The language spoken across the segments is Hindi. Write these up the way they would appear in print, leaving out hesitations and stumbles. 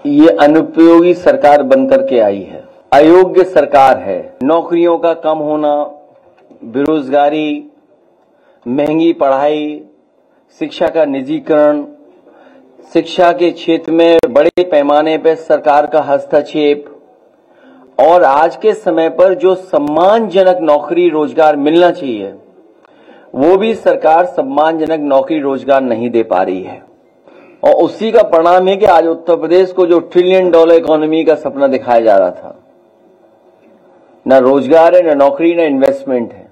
ये अनुपयोगी सरकार बनकर के आई है, अयोग्य सरकार है। नौकरियों का कम होना, बेरोजगारी, महंगी पढ़ाई, शिक्षा का निजीकरण, शिक्षा के क्षेत्र में बड़े पैमाने पर सरकार का हस्तक्षेप और आज के समय पर जो सम्मानजनक नौकरी रोजगार मिलना चाहिए वो भी सरकार सम्मानजनक नौकरी रोजगार नहीं दे पा रही है। और उसी का परिणाम है कि आज उत्तर प्रदेश को जो $1 ट्रिलियन इकोनॉमी का सपना दिखाया जा रहा था, न रोजगार है, न नौकरी, न इन्वेस्टमेंट है।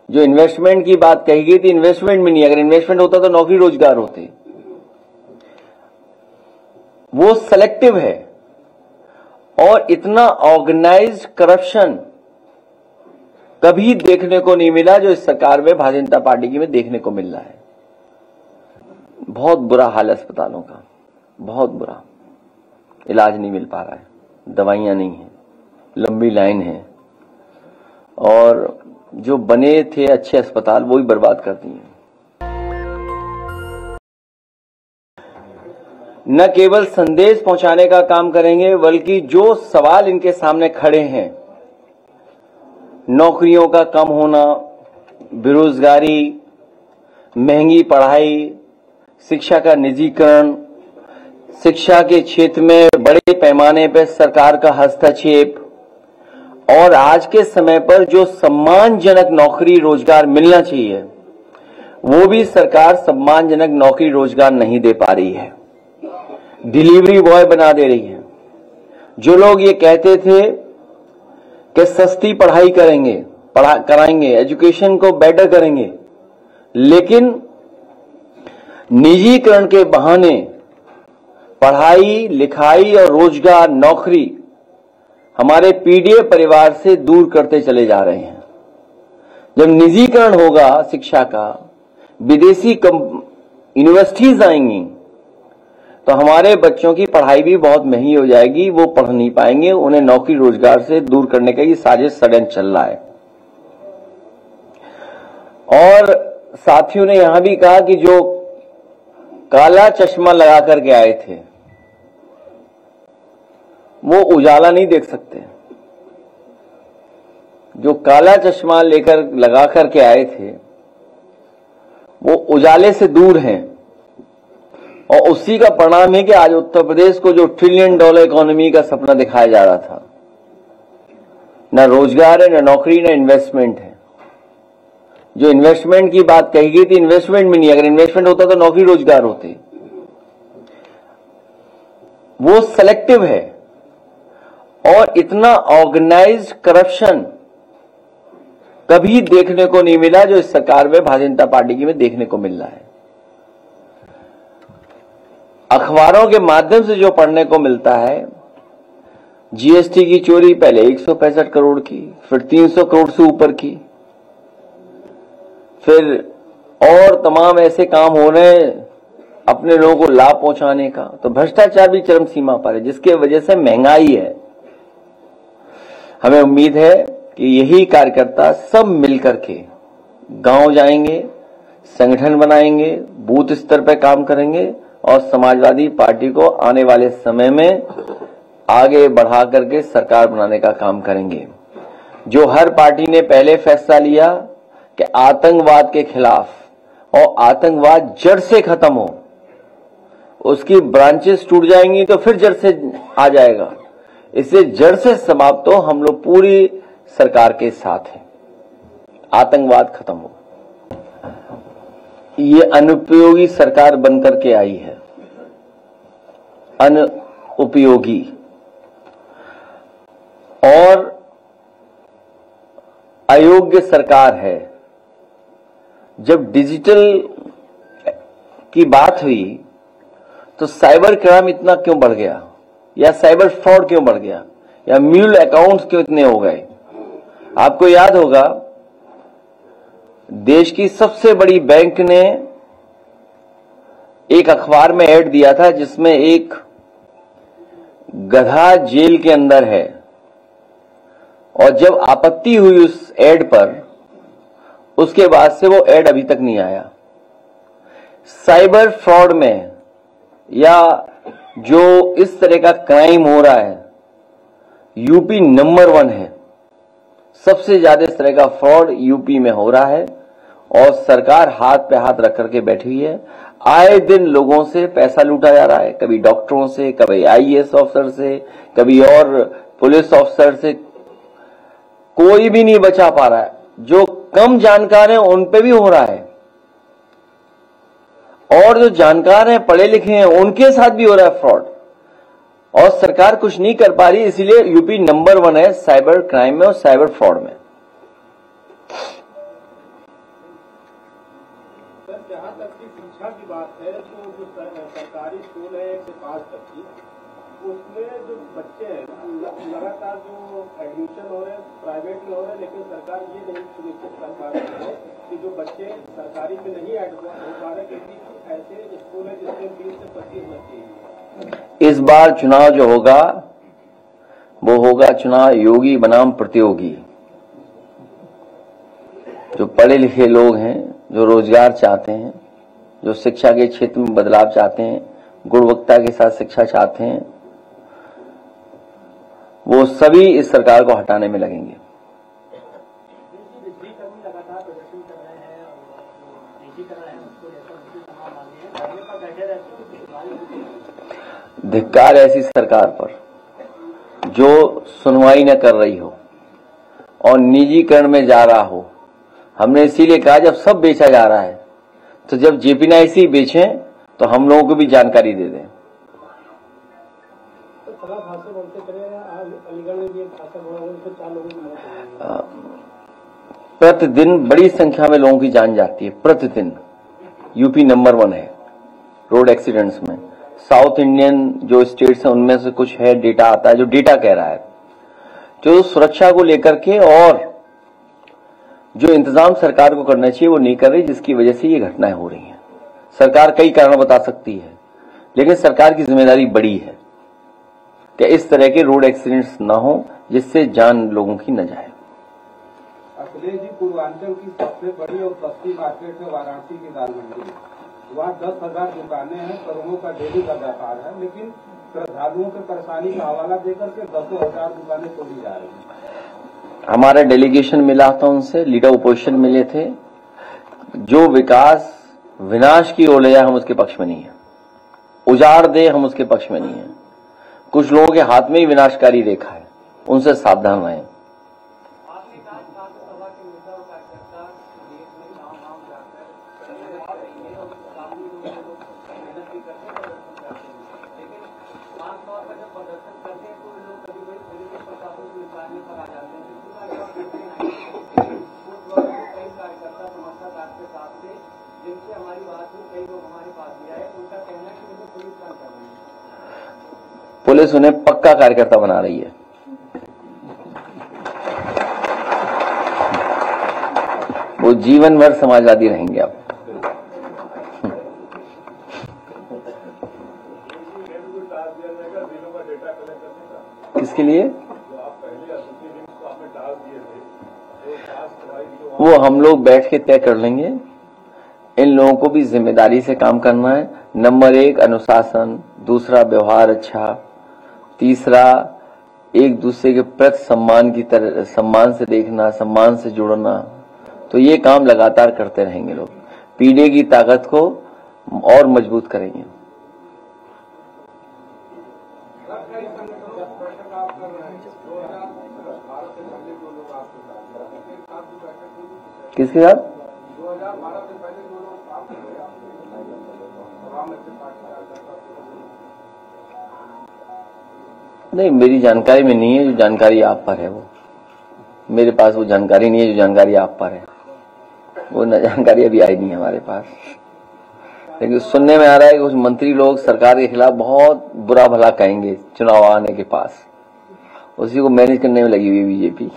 जो इन्वेस्टमेंट की बात कही गई थी, इन्वेस्टमेंट में नहीं, अगर इन्वेस्टमेंट होता तो नौकरी रोजगार होते। वो सेलेक्टिव है और इतना ऑर्गेनाइज्ड करप्शन कभी देखने को नहीं मिला जो इस सरकार में भारतीय जनता पार्टी की में देखने को मिल रहा है। बहुत बुरा हाल है अस्पतालों का, बहुत बुरा। इलाज नहीं मिल पा रहा है, दवाइयां नहीं है, लंबी लाइन है और जो बने थे अच्छे अस्पताल वो ही बर्बाद कर दिए। न केवल संदेश पहुंचाने का काम करेंगे बल्कि जो सवाल इनके सामने खड़े हैं, नौकरियों का कम होना, बेरोजगारी, महंगी पढ़ाई, शिक्षा का निजीकरण, शिक्षा के क्षेत्र में बड़े पैमाने पर सरकार का हस्तक्षेप और आज के समय पर जो सम्मानजनक नौकरी रोजगार मिलना चाहिए वो भी सरकार सम्मानजनक नौकरी रोजगार नहीं दे पा रही है। डिलीवरी बॉय बना दे रही है। जो लोग ये कहते थे कि सस्ती पढ़ाई कराएंगे, एजुकेशन को बेटर करेंगे, लेकिन निजीकरण के बहाने पढ़ाई लिखाई और रोजगार, नौकरी हमारे पीडीए परिवार से दूर करते चले जा रहे हैं। जब निजीकरण होगा शिक्षा का, विदेशी यूनिवर्सिटीज आएंगी तो हमारे बच्चों की पढ़ाई भी बहुत महंगी हो जाएगी, वो पढ़ नहीं पाएंगे, उन्हें नौकरी रोजगार से दूर करने का ये साजिश षड्यंत्र चल रहा है। और साथियों ने यहां भी कहा कि जो काला चश्मा लगा करके आए थे वो उजाला नहीं देख सकते। जो काला चश्मा लगा करके आए थे वो उजाले से दूर हैं और उसी का परिणाम है कि आज उत्तर प्रदेश को जो $1 ट्रिलियन इकोनॉमी का सपना दिखाया जा रहा था, न रोजगार है, न नौकरी, न इन्वेस्टमेंट है। जो इन्वेस्टमेंट की बात कही गई थी, इन्वेस्टमेंट में नहीं, अगर इन्वेस्टमेंट होता तो नौकरी रोजगार होते। वो सेलेक्टिव है और इतना ऑर्गेनाइज्ड करप्शन कभी देखने को नहीं मिला जो इस सरकार में भारतीय जनता पार्टी की में देखने को मिल रहा है। अखबारों के माध्यम से जो पढ़ने को मिलता है, जीएसटी की चोरी पहले 165 करोड़ की, फिर 300 करोड़ से ऊपर की, फिर और तमाम ऐसे काम हो रहे हैं अपने लोगों को लाभ पहुंचाने का। तो भ्रष्टाचार भी चरम सीमा पर है, जिसके वजह से महंगाई है। हमें उम्मीद है कि यही कार्यकर्ता सब मिलकर के गांव जाएंगे, संगठन बनाएंगे, बूथ स्तर पर काम करेंगे और समाजवादी पार्टी को आने वाले समय में आगे बढ़ा करके सरकार बनाने का काम करेंगे। जो हर पार्टी ने पहले फैसला लिया कि आतंकवाद के खिलाफ और आतंकवाद जड़ से खत्म हो, उसकी ब्रांचेस टूट जाएंगी तो फिर जड़ से आ जाएगा। इसलिए जड़ से समाप्त हो, हम लोग पूरी सरकार के साथ हैं, आतंकवाद खत्म हो। ये अनुपयोगी सरकार बनकर के आई है, अनुपयोगी। और अयोग्य सरकार है। जब डिजिटल की बात हुई तो साइबर क्राइम इतना क्यों बढ़ गया, या साइबर फ्रॉड क्यों बढ़ गया, या म्यूल अकाउंट्स क्यों इतने हो गए? आपको याद होगा देश की सबसे बड़ी बैंक ने एक अखबार में ऐड दिया था जिसमें एक गधा जेल के अंदर है, और जब आपत्ति हुई उस ऐड पर, उसके बाद से वो ऐड अभी तक नहीं आया। साइबर फ्रॉड में या जो इस तरह का क्राइम हो रहा है, यूपी नंबर 1 है। सबसे ज्यादा इस तरह का फ्रॉड यूपी में हो रहा है और सरकार हाथ पे हाथ रख करके बैठी हुई है। आए दिन लोगों से पैसा लूटा जा रहा है, कभी डॉक्टरों से, कभी आईएएस ऑफिसर से, कभी और पुलिस ऑफिसर से। कोई भी नहीं बचा पा रहा है। जो कम जानकार हैं उन पे भी हो रहा है और जो जानकार हैं, पढ़े लिखे हैं, उनके साथ भी हो रहा है फ्रॉड। और सरकार कुछ नहीं कर पा रही, इसीलिए यूपी नंबर 1 है साइबर क्राइम में और साइबर फ्रॉड में। जहां तक की शिक्षा की बात है, तो जो सरकारी स्कूल है 1 से 5 तक की, उसमें जो बच्चे हैं लगातार जो एडमिशन हो रहे हैं प्राइवेट में हो रहे हैं, लेकिन सरकार ये नहीं सुनिश्चित कर पा रही है कि जो बच्चे सरकारी में नहीं ऐड हो पा रहे, क्योंकि ऐसे स्कूल है जिसमें 20 से 25 बच्चे हैं। इस बार चुनाव जो होगा वो होगा चुनाव योगी बनाम प्रतियोगी। जो पढ़े लिखे लोग हैं, जो रोजगार चाहते हैं, जो शिक्षा के क्षेत्र में बदलाव चाहते हैं, गुणवत्ता के साथ शिक्षा चाहते हैं, वो सभी इस सरकार को हटाने में लगेंगे। धिक्कार ऐसी सरकार पर जो सुनवाई न कर रही हो और निजीकरण में जा रहा हो। हमने इसीलिए कहा जब सब बेचा जा रहा है तो जब जेपीएनआईसी बेचें तो हम लोगों को भी जानकारी दे दें। प्रतिदिन बड़ी संख्या में लोगों की जान जाती है। प्रतिदिन यूपी नंबर 1 है रोड एक्सीडेंट्स में। साउथ इंडियन जो स्टेट्स हैं उनमें से कुछ है, डेटा आता है जो डेटा कह रहा है। जो सुरक्षा को लेकर के और जो इंतजाम सरकार को करना चाहिए वो नहीं कर रही, जिसकी वजह से ये घटनाएं हो रही हैं। सरकार कई कारण बता सकती है, लेकिन सरकार की जिम्मेदारी बड़ी है कि इस तरह के रोड एक्सीडेंट्स ना हो जिससे जान लोगों की न जाए। अखिलेश जी, पूर्वांचल की सबसे बड़ी और सस्ती मार्केट है वाराणसी की दाल मंडी। वहाँ 10,000 दुकानें हैं, करोड़ों का डेली का व्यापार है, लेकिन श्रद्धालुओं की परेशानी का हवाला देकर के 10,000 दुकानें तोड़ी जा रही हैं। हमारा डेलीगेशन मिला था उनसे, लीडर ओपोजिशन मिले थे। जो विकास विनाश की ओर ले जाए हम उसके पक्ष में नहीं है, उजाड़ दे हम उसके पक्ष में नहीं है। कुछ लोगों के हाथ में ही विनाशकारी रेखा है, उनसे सावधान रहें। पुलिस उन्हें पक्का कार्यकर्ता बना रही है। वो जीवन भर समाजवादी रहेंगे। अब किसके लिए वो हम लोग बैठ के तय कर लेंगे। इन लोगों को भी जिम्मेदारी से काम करना है। नंबर 1 अनुशासन, दूसरा व्यवहार अच्छा, तीसरा एक दूसरे के प्रति सम्मान की तरह, सम्मान से देखना, सम्मान से जुड़ना। तो ये काम लगातार करते रहेंगे लोग। पीढ़ी की ताकत को और मजबूत करेंगे। किसके साथ? नहीं, मेरी जानकारी में नहीं है। जो जानकारी आप पर है वो मेरे पास वो जानकारी नहीं है। जो जानकारी आप पर है वो जानकारी अभी आई नहीं है हमारे पास। लेकिन सुनने में आ रहा है कि कुछ मंत्री लोग सरकार के खिलाफ बहुत बुरा भला कहेंगे चुनाव आने के पास। उसी को मैनेज करने में लगी हुई बीजेपी।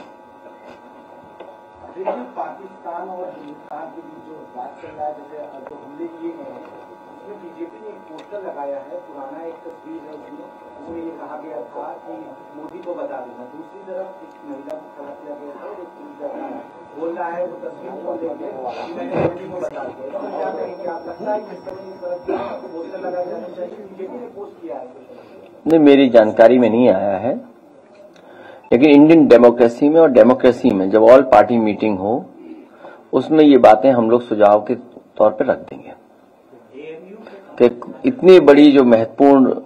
पाकिस्तान और हिंदुस्तान के बीच जो बात चल रहा है, जैसे जो हमले किए गए हैं, उसमें बीजेपी ने एक पोस्टर लगाया है, पुराना एक तस्वीर है उसमें, वो ये कहा गया था कि मोदी को बता देना, दूसरी तरफ एक महिला को खड़ा किया गया था और एक पुलिस बोल रहा है वो तस्वीर को लेके मैंने मोदी को बता दिया। तो क्या कहेंगे आप, लगता है कि इस समय इस तरह की पोस्टर लगाया जाना चाहिए? बीजेपी ने पोस्ट किया है। नहीं, मेरी जानकारी में नहीं आया है, लेकिन इंडियन डेमोक्रेसी में और डेमोक्रेसी में जब ऑल पार्टी मीटिंग हो उसमें ये बातें हम लोग सुझाव के तौर पर रख देंगे कि इतनी बड़ी जो महत्वपूर्ण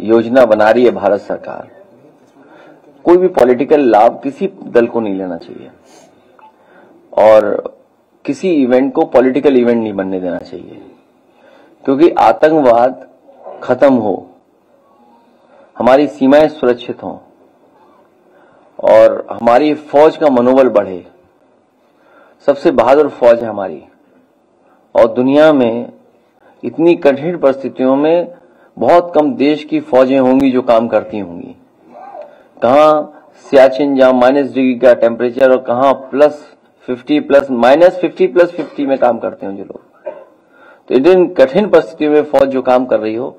योजना बना रही है भारत सरकार, कोई भी पॉलिटिकल लाभ किसी दल को नहीं लेना चाहिए और किसी इवेंट को पॉलिटिकल इवेंट नहीं बनने देना चाहिए, क्योंकि आतंकवाद खत्म हो, हमारी सीमाएं सुरक्षित हों और हमारी फौज का मनोबल बढ़े। सबसे बहादुर फौज है हमारी और दुनिया में इतनी कठिन परिस्थितियों में बहुत कम देश की फौजें होंगी जो काम करती होंगी। कहां सियाचिन जहां -डिग्री का टेम्परेचर और कहां +50 -50 में काम करते हैं जो लोग। तो इन कठिन परिस्थितियों में फौज जो काम कर रही हो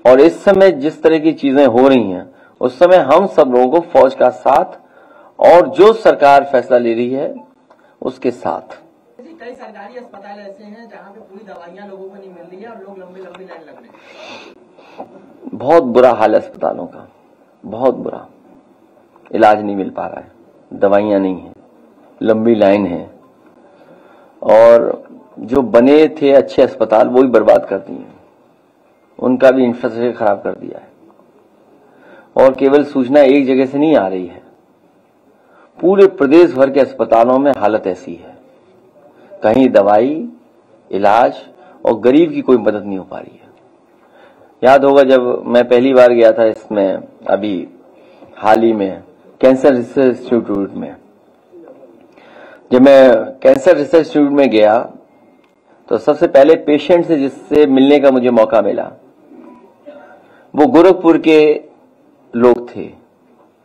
और इस समय जिस तरह की चीजें हो रही हैं, उस समय हम सब लोगों को फौज का साथ और जो सरकार फैसला ले रही है उसके साथ। कई सरकारी अस्पताल ऐसे हैं जहां पे पूरी दवाइयां लोगों को नहीं मिल रही है और लोग लंबी लंबी लाइन लग रहे हैं। बहुत बुरा हाल है अस्पतालों का, बहुत बुरा। इलाज नहीं मिल पा रहा है, दवाइयां नहीं है, लंबी लाइन है और जो बने थे अच्छे अस्पताल वो भी बर्बाद कर दिए, उनका भी इंफ्रास्ट्रक्चर खराब कर दिया है। और केवल सूचना एक जगह से नहीं आ रही है, पूरे प्रदेश भर के अस्पतालों में हालत ऐसी है, कहीं दवाई, इलाज और गरीब की कोई मदद नहीं हो पा रही है। याद होगा जब मैं पहली बार गया था इसमें, अभी हाल ही में कैंसर रिसर्च इंस्टीट्यूट में, जब मैं कैंसर रिसर्च इंस्टीट्यूट में गया तो सबसे पहले पेशेंट से जिससे मिलने का मुझे मौका मिला वो गोरखपुर के लोग थे।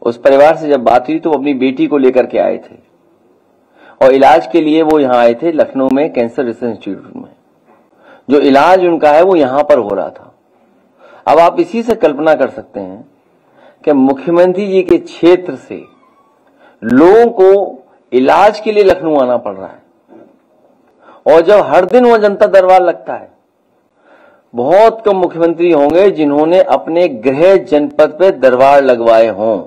उस परिवार से जब बात हुई तो वो अपनी बेटी को लेकर के आए थे और इलाज के लिए वो यहां आए थे लखनऊ में कैंसर रिसर्च इंस्टीट्यूट में। जो इलाज उनका है वो यहां पर हो रहा था। अब आप इसी से कल्पना कर सकते हैं कि मुख्यमंत्री जी के क्षेत्र से लोगों को इलाज के लिए लखनऊ आना पड़ रहा है और जब हर दिन वह जनता दरबार लगता है, बहुत कम मुख्यमंत्री होंगे जिन्होंने अपने गृह जनपद पे दरबार लगवाए हों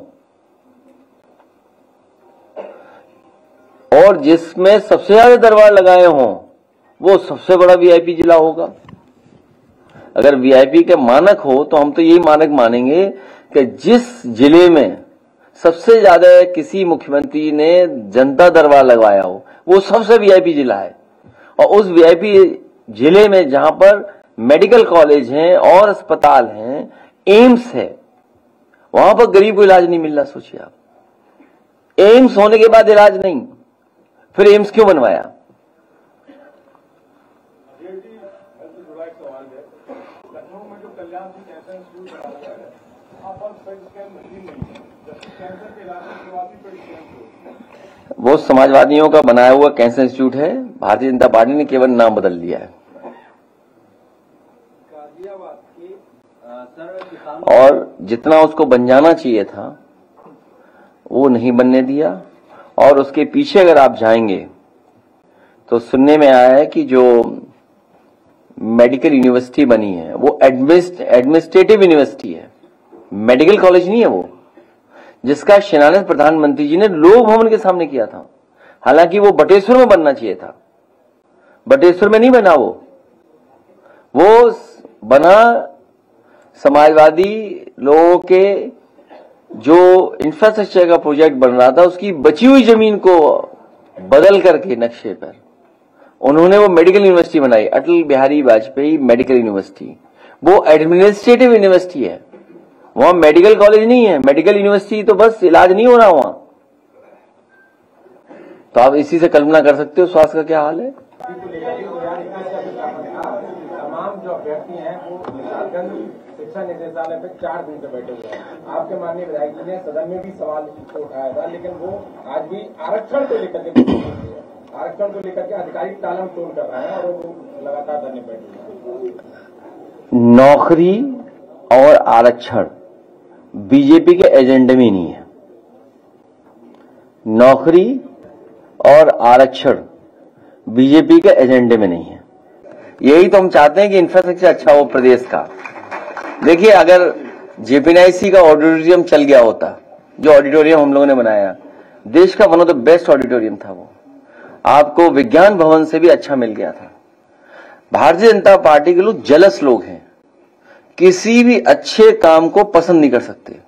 और जिसमें सबसे ज्यादा दरबार लगाए हों वो सबसे बड़ा वीआईपी जिला होगा। अगर वीआईपी के मानक हो तो हम तो यही मानक मानेंगे कि जिस जिले में सबसे ज्यादा किसी मुख्यमंत्री ने जनता दरबार लगवाया हो वो सबसे वीआईपी जिला है। और उस वीआईपी जिले में जहां पर मेडिकल कॉलेज हैं और अस्पताल हैं, एम्स है, वहां पर गरीब को इलाज नहीं मिल रहा। सोचिए आप, एम्स होने के बाद इलाज नहीं, फिर एम्स क्यों बनवाया? लखनऊ में जो कल्याण जी कैंसर इंस्टीट्यूट बनाया गया है, वहाँ पर पेट स्कैन मशीन नहीं है, जबकि कैंसर के इलाज की शुरुआत भी पेट स्कैन से। वो समाजवादियों का बनाया हुआ कैंसर इंस्टीट्यूट है, भारतीय जनता पार्टी ने केवल नाम बदल दिया है। और जितना उसको बन जाना चाहिए था वो नहीं बनने दिया। और उसके पीछे अगर आप जाएंगे तो सुनने में आया है कि जो मेडिकल यूनिवर्सिटी बनी है वो एडमिनिस्ट्रेटिव यूनिवर्सिटी है, मेडिकल कॉलेज नहीं है वो, जिसका शिलान्यास प्रधानमंत्री जी ने लोक भवन के सामने किया था। हालांकि वो बटेश्वर में बनना चाहिए था, बटेश्वर में नहीं बना, वो बना समाजवादी लोगों के जो इंफ्रास्ट्रक्चर का प्रोजेक्ट बन रहा था उसकी बची हुई जमीन को बदल करके नक्शे पर उन्होंने वो मेडिकल यूनिवर्सिटी बनाई, अटल बिहारी वाजपेयी मेडिकल यूनिवर्सिटी। वो एडमिनिस्ट्रेटिव यूनिवर्सिटी है, वहां मेडिकल कॉलेज नहीं है। मेडिकल यूनिवर्सिटी तो बस इलाज नहीं हो रहा वहां। तो आप इसी से कल्पना कर सकते हो स्वास्थ्य का क्या हाल है। तमाम जो अभ्यर्थी हैं वो शिक्षा निदेशालय पे 4 दिन से बैठे हुए हैं। आपके माननीय विधायक जी ने सदन में भी सवाल उठाया था, लेकिन वो आज भी आरक्षण को लेकर के आधिकारिक टालम टोल कर रहे हैं और वो लगातार धरने बैठे हैं। नौकरी और आरक्षण बीजेपी के एजेंडे में नहीं है। नौकरी और आरक्षण बीजेपी के एजेंडे में नहीं है। यही तो हम चाहते हैं कि इंफ्रास्ट्रक्चर अच्छा हो प्रदेश का। देखिए, अगर जेपीएनआईसी का ऑडिटोरियम चल गया होता, जो ऑडिटोरियम हम लोगों ने बनाया, देश का one of the best auditorium था वो, आपको विज्ञान भवन से भी अच्छा मिल गया था। भारतीय जनता पार्टी के लोग जलस लोग हैं, किसी भी अच्छे काम को पसंद नहीं कर सकते।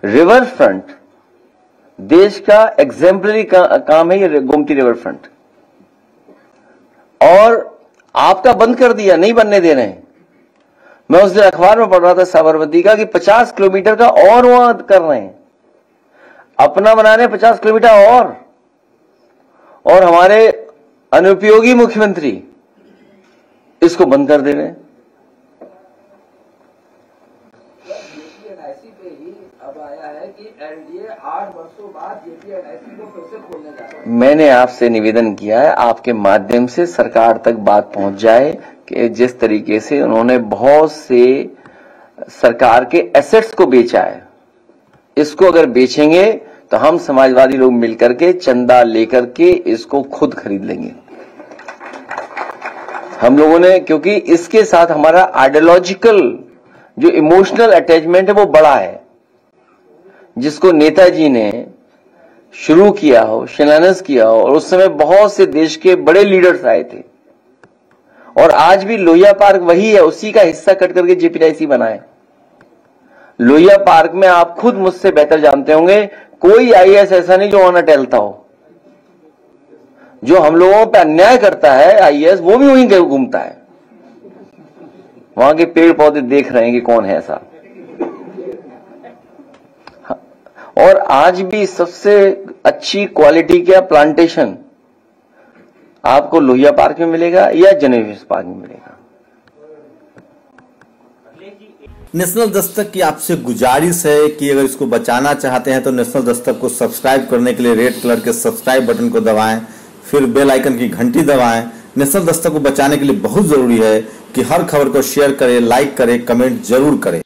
रिवर फ्रंट देश का एग्जेम्पलरी काम है, ये गोमती रिवर फ्रंट, और आपका बंद कर दिया, नहीं बनने दे रहे हैं। मैं उस दिन अखबार में पढ़ रहा था साबरमती का कि 50 किलोमीटर का और वहां कर रहे हैं, अपना बना रहे 50 किलोमीटर और हमारे अनुपयोगी मुख्यमंत्री इसको बंद कर दे रहे हैं। जेपीएनआईसी पे ही अब आया है कि एनडीए 8 वर्षों बाद जेपीएनआईसी को फिर से खोलने जा रहा है। मैंने आपसे निवेदन किया है, आपके माध्यम से सरकार तक बात पहुंच जाए कि जिस तरीके से उन्होंने बहुत से सरकार के एसेट्स को बेचा है, इसको अगर बेचेंगे तो हम समाजवादी लोग मिलकर के चंदा लेकर के इसको खुद खरीद लेंगे। हम लोगों ने, क्योंकि इसके साथ हमारा आइडियोलॉजिकल जो इमोशनल अटैचमेंट है वो बड़ा है, जिसको नेताजी ने शुरू किया हो, शिलान्यास किया हो, और उस समय बहुत से देश के बड़े लीडर्स आए थे, और आज भी लोहिया पार्क वही है, उसी का हिस्सा कट करके जेपीएनआईसी बना है। लोहिया पार्क में आप खुद मुझसे बेहतर जानते होंगे, कोई आईएएस ऐसा नहीं जो वहां टहलता हो। जो हम लोगों पे अन्याय करता है आईएएस, वो भी वहीं घूमता है, वहां के पेड़ पौधे देख रहे हैं कि कौन है ऐसा। और आज भी सबसे अच्छी क्वालिटी का प्लांटेशन आपको लोहिया पार्क में मिलेगा या जनरल पार्क में मिलेगा। नेशनल दस्तक की आपसे गुजारिश है कि अगर इसको बचाना चाहते हैं तो नेशनल दस्तक को सब्सक्राइब करने के लिए रेड कलर के सब्सक्राइब बटन को दबाएं, फिर बेल आइकन की घंटी दबाएं। नेशनल दस्तक को बचाने के लिए बहुत जरूरी है कि हर खबर को शेयर करें, लाइक करें, कमेंट जरूर करें।